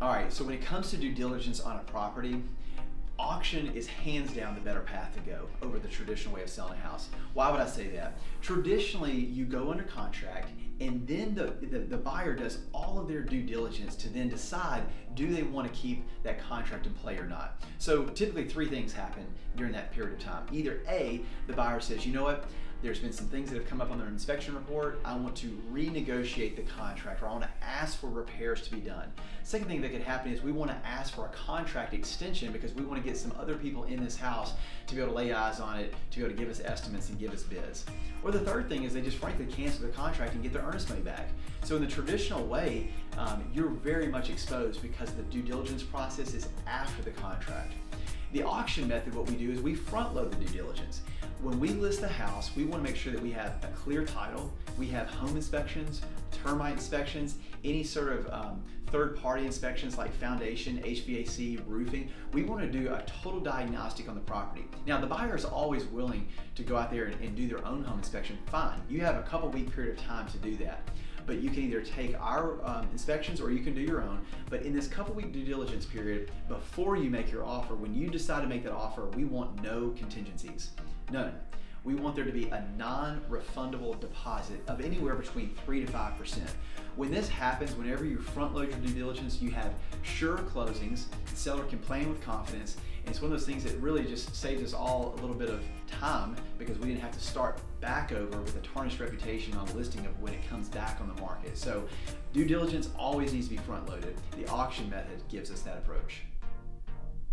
All right, so when it comes to due diligence on a property, auction is hands down the better path to go over the traditional way of selling a house. Why would I say that? Traditionally, you go under contract and then the buyer does all of their due diligence to then decide, do they want to keep that contract in play or not? So typically three things happen during that period of time. Either A, the buyer says, you know what, there's been some things that have come up on their inspection report. I want to renegotiate the contract, or I want to ask for repairs to be done. Second thing that could happen is we want to ask for a contract extension because we want to get some other people in this house to be able to lay eyes on it, to be able to give us estimates and give us bids. Or the third thing is they just frankly cancel the contract and get their earnest money back. So in the traditional way, you're very much exposed because the due diligence process is after the contract. The auction method, what we do is we front load the due diligence. When we list the house, we want to make sure that we have a clear title, we have home inspections, termite inspections, any sort of third-party inspections like foundation, HVAC, roofing. We want to do a total diagnostic on the property. Now, the buyer is always willing to go out there and do their own home inspection. Fine, you have a couple-week period of time to do that. But you can either take our inspections or you can do your own. But in this couple-week due diligence period, before you make your offer, when you decide to make that offer, we want no contingencies, none. We want there to be a non-refundable deposit of anywhere between 3 to 5%. When this happens, whenever you front load your due diligence, you have sure closings, the seller can plan with confidence, and it's one of those things that really just saves us all a little bit of time because we didn't have to start back over with a tarnished reputation on listing of when it comes back on the market. So due diligence always needs to be front loaded. The auction method gives us that approach.